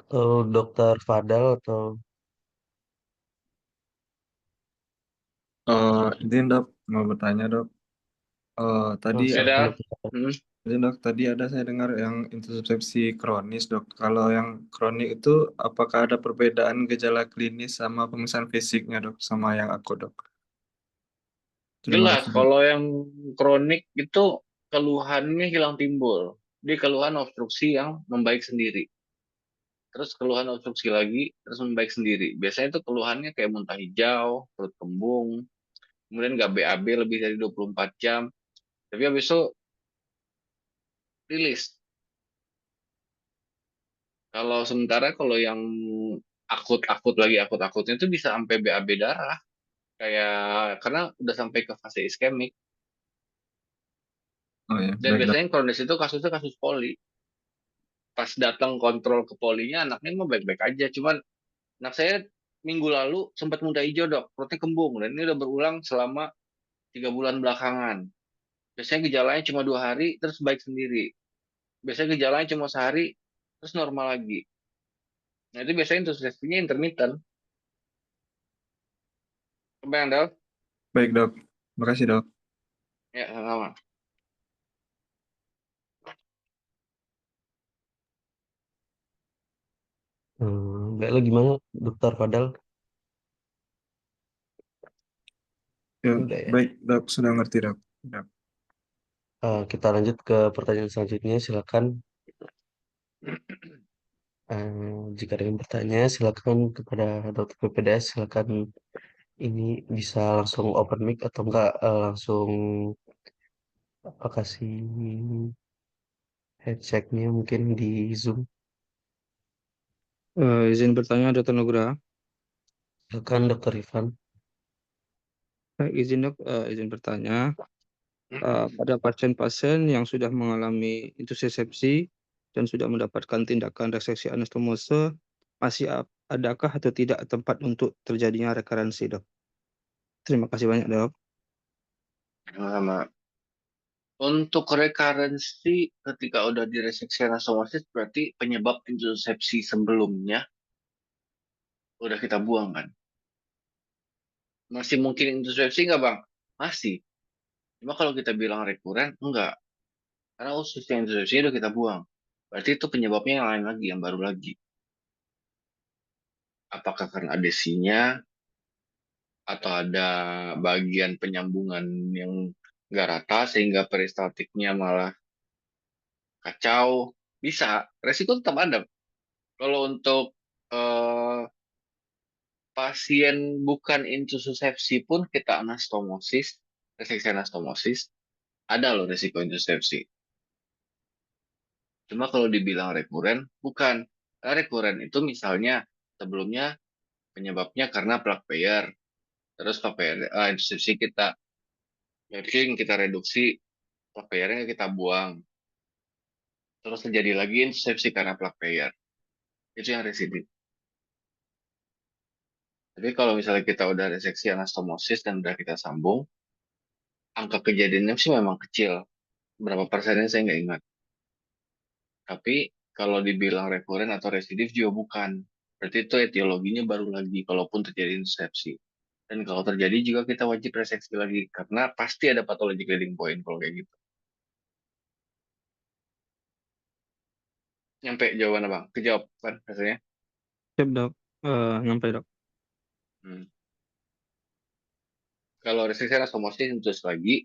Atau Dokter Fadal atau Izin dok, mau bertanya dok. Tadi silakan Beda. Dokter Fadal. izin dok, tadi ada saya dengar yang intusepsi kronis dok. Kalau yang kronik itu apakah ada perbedaan gejala klinis sama pemeriksaan fisiknya dok, sama yang akut dok? Terima Jelas, kasih, Dok. kalau yang kronik itu keluhannya hilang timbul. Dia keluhan obstruksi yang membaik sendiri. Terus keluhan obstruksi lagi, terus membaik sendiri. Biasanya itu keluhannya kayak muntah hijau, perut kembung, kemudian nggak BAB lebih dari 24 jam. Tapi habis itu rilis. Kalau sementara kalau yang akut-akut lagi akut-akutnya itu bisa sampai BAB darah. Kayak karena udah sampai ke fase iskemik. Oh ya, Dan baik, Dok. biasanya yang kronis itu kasusnya kasus poli. Pas datang kontrol ke polinya, anaknya mah baik-baik aja. Cuman anak saya minggu lalu sempat muntah hijau, Dok. Perutnya kembung. Dan ini udah berulang selama 3 bulan belakangan. Biasanya gejalanya cuma 2 hari, terus baik sendiri. Biasanya gejalanya cuma sehari, terus normal lagi. Nah itu biasanya introspeksinya intermittent. Kebayang, Dok? Baik, Dok. Makasih, Dok. Ya, sama. Baiklah gimana, Dokter Fadal? Ya, Udah ya. baik, Dok. Sudah ngerti, Dok. Dok. Kita lanjut ke pertanyaan selanjutnya. Silakan. Jika ada yang bertanya, silakan kepada Dokter PPDS. Silakan ini bisa langsung open mic atau enggak langsung apa kasih headsetnya mungkin di Zoom. Izin bertanya, Dr. Nugraha. Silakan Dokter Ivan. Izin dok, izin bertanya. Pada pasien-pasien yang sudah mengalami intussusepsi dan sudah mendapatkan tindakan reseksi anastomose, masih adakah atau tidak tempat untuk terjadinya rekarensi, dok? Terima kasih banyak, dok. Sama. Untuk rekarensi ketika udah direseksi anastomosis berarti penyebab intussusepsi sebelumnya udah kita buang kan. Masih mungkin intussusepsi nggak, Bang? Masih. Cuma kalau kita bilang rekuren, enggak. Karena usus yang intussusepsi udah kita buang. Berarti itu penyebabnya yang lain lagi, yang baru lagi. Apakah karena adesinya, atau ada bagian penyambungan yang nggak rata sehingga peristaltiknya malah kacau? Bisa. Resiko tetap ada. Kalau untuk eh, pasien bukan intussusepsi pun kita anastomosis, reseksi anastomosis, ada loh resiko intussusepsi. Cuma kalau dibilang rekuren, bukan. Karena rekuren itu misalnya sebelumnya penyebabnya karena plak payer, terus plak payer, intussusepsi kita yakin kita reduksi, plak payernya kita buang, terus terjadi lagi intussusepsi karena plak payer. Itu yang residif. Tapi kalau misalnya kita udah reseksi anastomosis dan udah kita sambung, angka kejadiannya sih memang kecil. Berapa persennya saya nggak ingat. Tapi kalau dibilang rekuren atau residif juga bukan. Berarti itu etiologinya baru lagi kalaupun terjadi intussusepsi. Dan kalau terjadi juga kita wajib reseksi lagi karena pasti ada patologi leading point kalau kayak gitu. Nyampe jawaban Bang? Kejawab kan rasanya? Siap, dok. Nyampe, dok. Hmm. Kalau reseksi anastomosis terus lagi,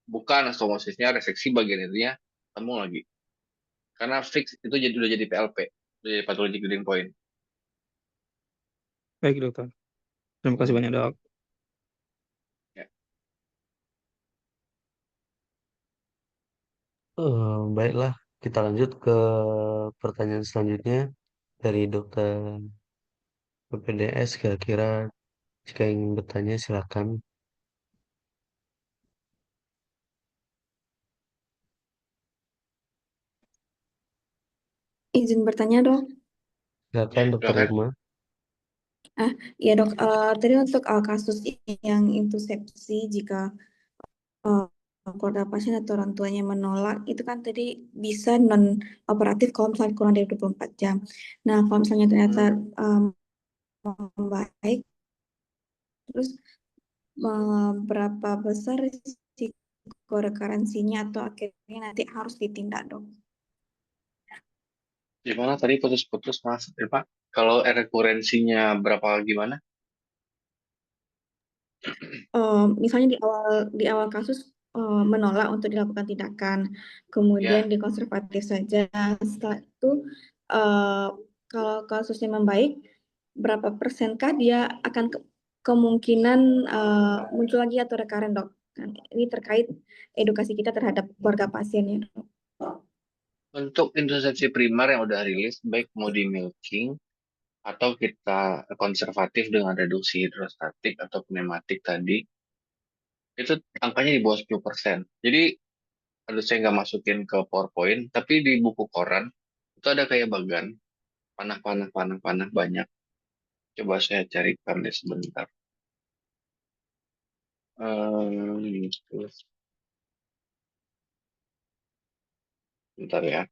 bukan anastomosisnya reseksi bagian itunya temu lagi. Karena fix itu udah jadi PLP, udah jadi patologi leading point. Baik, dokter. Terima kasih banyak, dok. Ya. Baiklah, kita lanjut ke pertanyaan selanjutnya dari Dokter PPDS. Kira-kira jika ingin bertanya silakan. Izin bertanya dok. Silakan Dokter Silakan. Irma. Ya dok, tadi untuk kasus yang intusepsi jika keluarga pasien atau orang tuanya menolak, itu kan tadi bisa non operatif kalau misalnya kurang dari 24 jam. Nah, kalau misalnya ternyata membaik, terus berapa besar risiko rekarensinya atau akhirnya nanti harus ditindak dok? Gimana tadi putus-putus Mas Pak? Kalau rekurensinya berapa gimana? misalnya di awal kasus menolak untuk dilakukan tindakan, kemudian Ya, dikonservatif saja. Setelah itu eh, kalau kasusnya membaik, berapa persenkah dia akan kemungkinan muncul lagi atau recurrent, Dok? Nah, ini terkait edukasi kita terhadap keluarga pasiennya, Dok. untuk intusepsi primer yang udah rilis, baik mau di milking atau kita konservatif dengan reduksi hidrostatik atau pneumatik tadi, itu angkanya di bawah 10%. Jadi, aduh saya nggak masukin ke PowerPoint, tapi di buku koran itu ada kayak bagan, panah banyak. Coba saya carikan deh sebentar. Gitu. Bentar ya.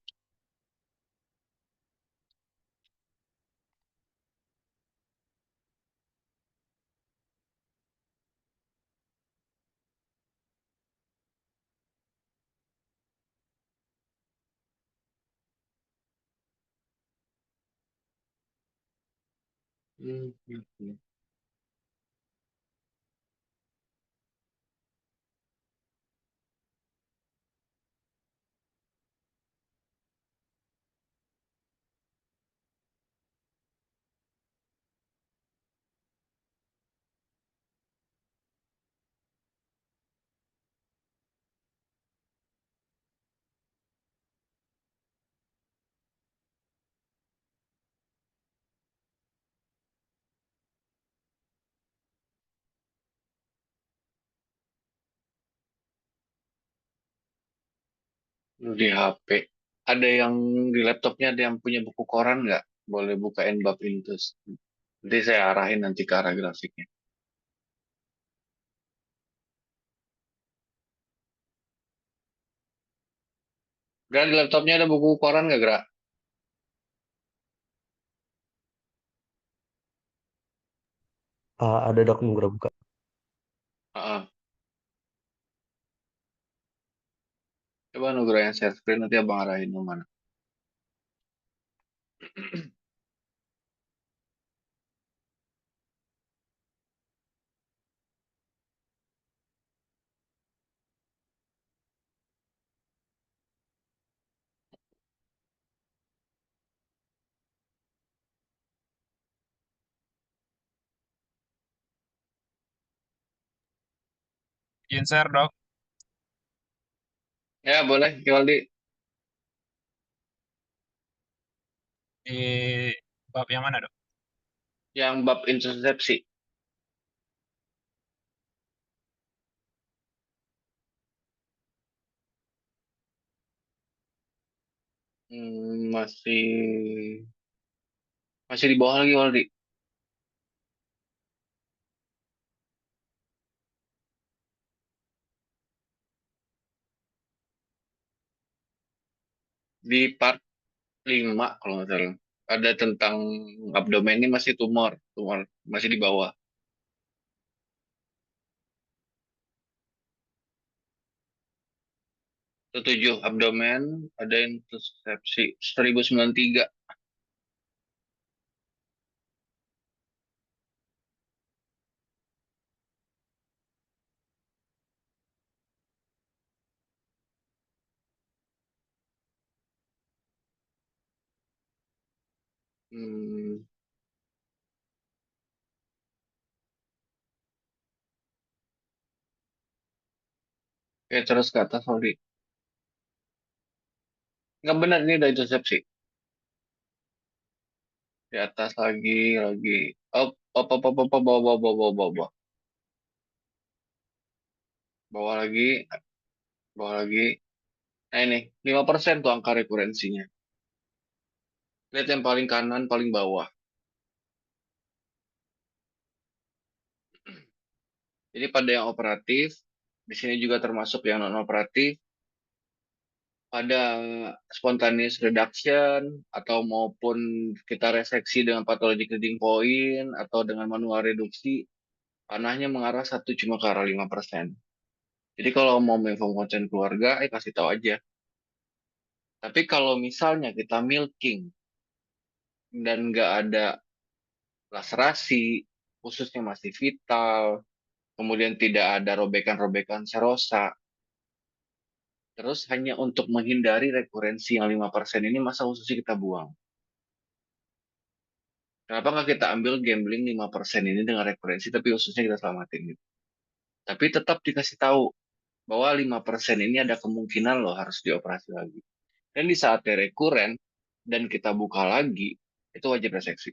Hmm. Di HP. Ada yang di laptopnya ada yang punya buku koran nggak? Boleh buka Bab Intus. Nanti saya arahin nanti ke arah grafiknya. Gra, di laptopnya ada buku koran nggak, Gra? Ada Dok Nugra buka. Ah, coba Nugra yang share screen nanti abang arahin ke mana. Izin share, Dok. Ya boleh, Yoldi. Di bab yang mana, Dok? Yang bab intersepsi. Masih masih di bawah lagi, Yoldi. Di part 5 kalau nggak salah. Ada tentang abdomen ini masih tumor, tumor masih di bawah. Ketujuh abdomen ada intersepsi 1093. Hmm, Oke, terus ke atas, Yoldi. Nggak benar, ini udah intersepsi. Di atas lagi. Op, bawah, bawah, bawah, bawah, bawah, bawah. Bawah lagi, bawah lagi. Nah ini, 5% tuh angka rekurensinya. Lihat yang paling kanan, paling bawah. Jadi pada yang operatif, di sini juga termasuk yang non-operatif, pada spontaneous reduction, atau maupun kita reseksi dengan pathologic leading point, atau dengan manual reduksi, panahnya mengarah satu cuma ke arah 5%. Jadi kalau mau menginform konsen keluarga, kasih tahu aja. Tapi kalau misalnya kita milking dan nggak ada laserasi, khususnya masih vital, kemudian tidak ada robekan-robekan serosa. Terus hanya untuk menghindari rekurensi yang 5% ini, masa ususnya kita buang? Kenapa nggak kita ambil gambling 5% ini dengan rekurensi, tapi ususnya kita selamatin gitu. Tapi tetap dikasih tahu bahwa 5% ini ada kemungkinan loh harus dioperasi lagi. Dan di saat rekuren dan kita buka lagi, itu wajib reseksi.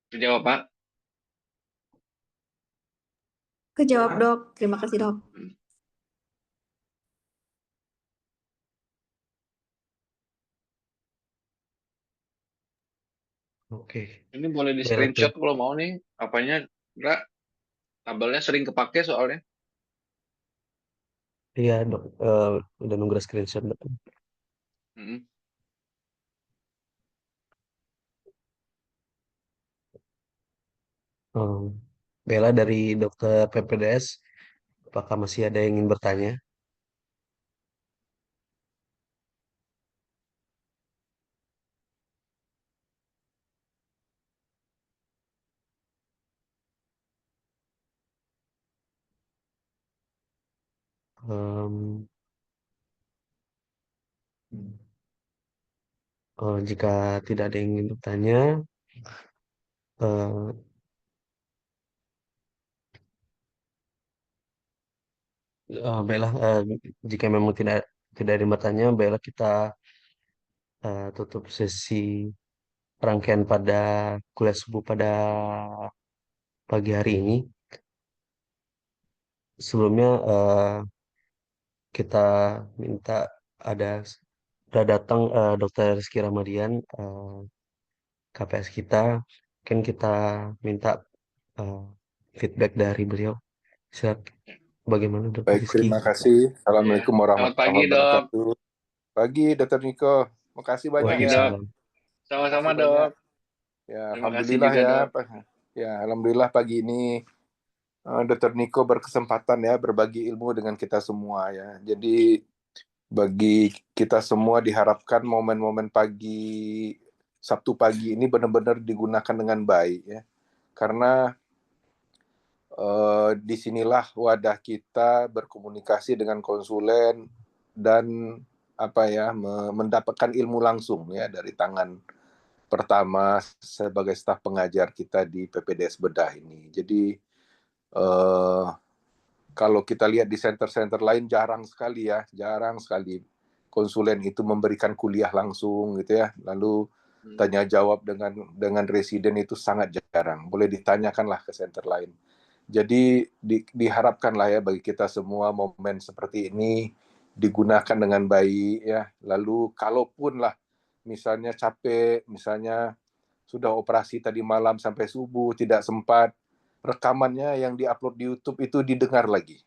Terjawab, Pak? Kejawab dok, terima kasih dok. Oke. Ini boleh di Baiklah, screenshot kalau mau nih. Apanya, enggak? Tabelnya sering kepake soalnya. iya dok, udah nunggu screenshot dok. Mm-mm. Bella dari dokter PPDS, apakah masih ada yang ingin bertanya? Em, jika tidak ada yang ingin bertanya, eh, Bella, jika memang tidak ada yang bertanya, Bella kita tutup sesi rangkaian pada kuliah subuh pada pagi hari ini. Sebelumnya kita minta ada sudah datang Dr. Rizky Ramadian, KPS kita, kan kita minta eh, feedback dari beliau. Silakan, bagaimana Dr. Baik, Rizky? terima kasih. Assalamualaikum Selamat warahmatullahi pagi, Dok. wabarakatuh. Pagi, Dr. Niko. Makasih banyak Pagi, ya. Dok. Waalaikumsalam. Sama-sama, Makasih banyak. Dok. Ya, Terima kasih alhamdulillah juga, ya. Dok. Ya, alhamdulillah pagi ini Dr. Niko berkesempatan ya berbagi ilmu dengan kita semua ya. Jadi bagi kita semua diharapkan momen-momen pagi Sabtu pagi ini benar-benar digunakan dengan baik ya. Karena disinilah wadah kita berkomunikasi dengan konsulen dan mendapatkan ilmu langsung ya dari tangan pertama sebagai staf pengajar kita di PPDS Bedah ini. Jadi kalau kita lihat di center-center lain jarang sekali konsulen itu memberikan kuliah langsung gitu ya. Lalu tanya jawab dengan residen itu sangat jarang. Boleh ditanyakanlah ke center lain. Jadi diharapkanlah ya bagi kita semua momen seperti ini digunakan dengan baik ya. Lalu kalaupun lah misalnya capek, misalnya sudah operasi tadi malam sampai subuh tidak sempat, rekamannya yang diupload di YouTube itu didengar lagi.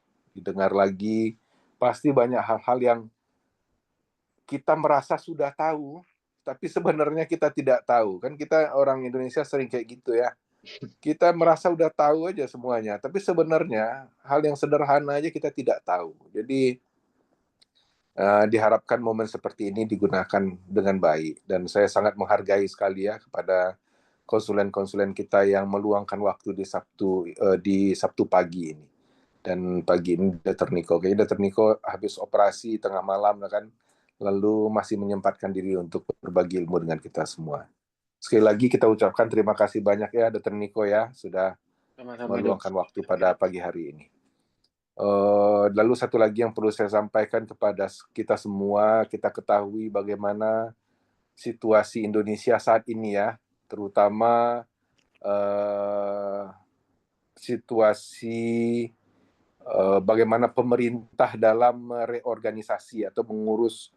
Pasti banyak hal-hal yang kita merasa sudah tahu, tapi sebenarnya kita tidak tahu. Kan kita orang Indonesia sering kayak gitu ya. Kita merasa udah tahu aja semuanya, tapi sebenarnya hal yang sederhana aja kita tidak tahu. Jadi diharapkan momen seperti ini digunakan dengan baik. Dan saya sangat menghargai sekali ya kepada konsulen-konsulen kita yang meluangkan waktu di Sabtu pagi ini. Dan pagi ini Dr. Niko, kayaknya Dr. Niko habis operasi tengah malam kan, lalu masih menyempatkan diri untuk berbagi ilmu dengan kita semua. Sekali lagi kita ucapkan terima kasih banyak ya Dr. Niko ya sudah meluangkan waktu pada pagi hari ini. Lalu satu lagi yang perlu saya sampaikan kepada kita semua, kita ketahui bagaimana situasi Indonesia saat ini ya, terutama situasi bagaimana pemerintah dalam reorganisasi atau mengurus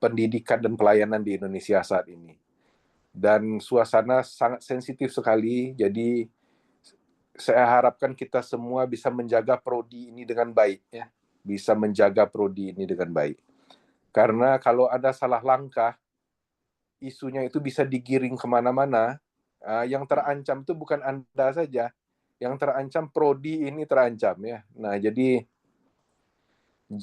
pendidikan dan pelayanan di Indonesia saat ini. Dan suasana sangat sensitif sekali, jadi saya harapkan kita semua bisa menjaga prodi ini dengan baik ya, bisa menjaga prodi ini dengan baik. Karena kalau ada salah langkah, isunya itu bisa digiring kemana-mana. Yang terancam itu bukan Anda saja, yang terancam prodi ini terancam ya. Nah jadi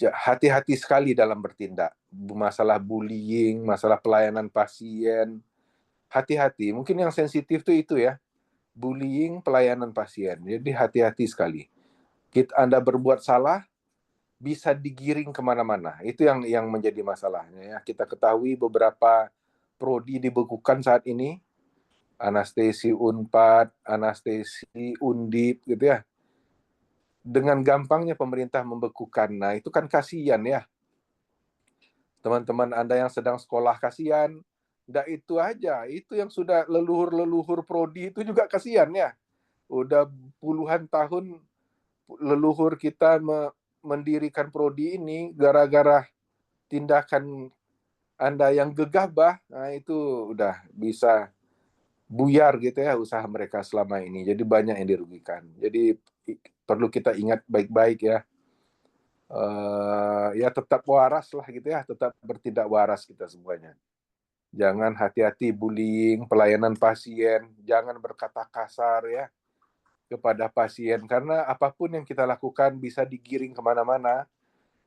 hati-hati sekali dalam bertindak. Masalah bullying, masalah pelayanan pasien, hati-hati. Mungkin yang sensitif itu ya. bullying pelayanan pasien. Jadi hati-hati sekali. Anda berbuat salah, bisa digiring kemana-mana. Itu yang menjadi masalahnya ya. Kita ketahui beberapa prodi dibekukan saat ini, anestesi Unpad, anestesi Undip gitu ya. Dengan gampangnya pemerintah membekukan. Nah, itu kan kasihan ya. Teman-teman Anda yang sedang sekolah kasihan. Nggak itu aja, itu yang sudah leluhur-leluhur prodi itu juga kasihan ya. Udah puluhan tahun leluhur kita mendirikan prodi ini gara-gara tindakan Anda yang gegabah, nah itu udah bisa buyar gitu ya usaha mereka selama ini. Jadi banyak yang dirugikan. Jadi perlu kita ingat baik-baik ya. Ya tetap waras lah gitu ya, tetap bertindak waras kita semuanya. Jangan hati-hati bullying, pelayanan pasien, jangan berkata kasar ya kepada pasien, karena apapun yang kita lakukan bisa digiring kemana-mana,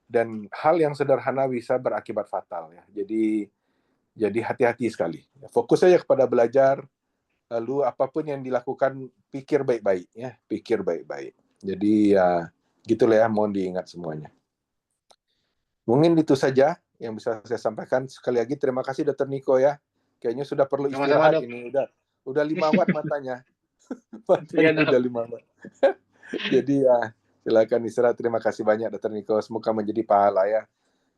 dan hal yang sederhana bisa berakibat fatal ya. Jadi hati-hati sekali. Fokus saja kepada belajar, lalu apapun yang dilakukan pikir baik-baik ya, pikir baik-baik. Jadi ya gitulah ya, mohon diingat semuanya. Mungkin itu saja yang bisa saya sampaikan. Sekali lagi terima kasih Dr. Niko ya. Kayaknya sudah perlu istirahat ini, udah 5 watt matanya. Matanya udah 5 watt. Jadi ya silakan istirahat. Terima kasih banyak Dr. Niko. Semoga menjadi pahala ya.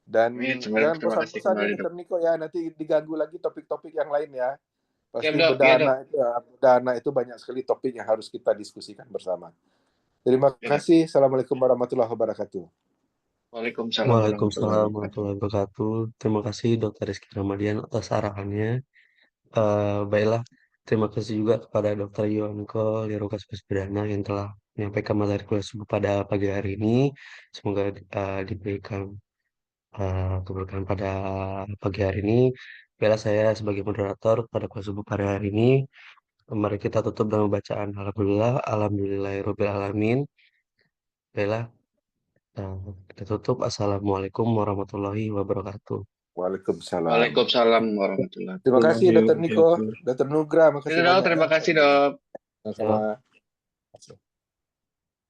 Dan jangan bosan-bosan ya Dr. Niko ya. Nanti diganggu lagi topik-topik yang lain ya. Pasti bedana itu banyak sekali topik yang harus kita diskusikan bersama. Terima kasih. Assalamualaikum warahmatullahi wabarakatuh. Waalaikumsalam warahmatullahi wabarakatuh. Terima kasih Dr. Rizky Ramadian atas arahannya. Baiklah, terima kasih juga kepada Dr. Yonko Lirokas Pidana yang telah menyampaikan materi kuliah subuh pada pagi hari ini. Semoga diberikan keberkahan pada pagi hari ini. Baiklah, saya sebagai moderator pada kuliah subuh pada hari ini. Mari kita tutup dengan bacaan Alhamdulillahirabbil alamin. Baiklah. Kita tutup. Assalamualaikum warahmatullahi wabarakatuh. Waalaikumsalam. Waalaikumsalam warahmatullahi wabarakatuh. Terima kasih Dr. Niko, Dr. Nugra, makasih banyak. Terima kasih dok. Sama-sama.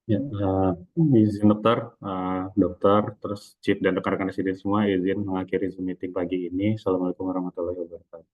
Ya, izin dokter, terus Chief dan rekan-rekan residen semua izin mengakhiri Zoom meeting pagi ini. Assalamualaikum warahmatullahi wabarakatuh.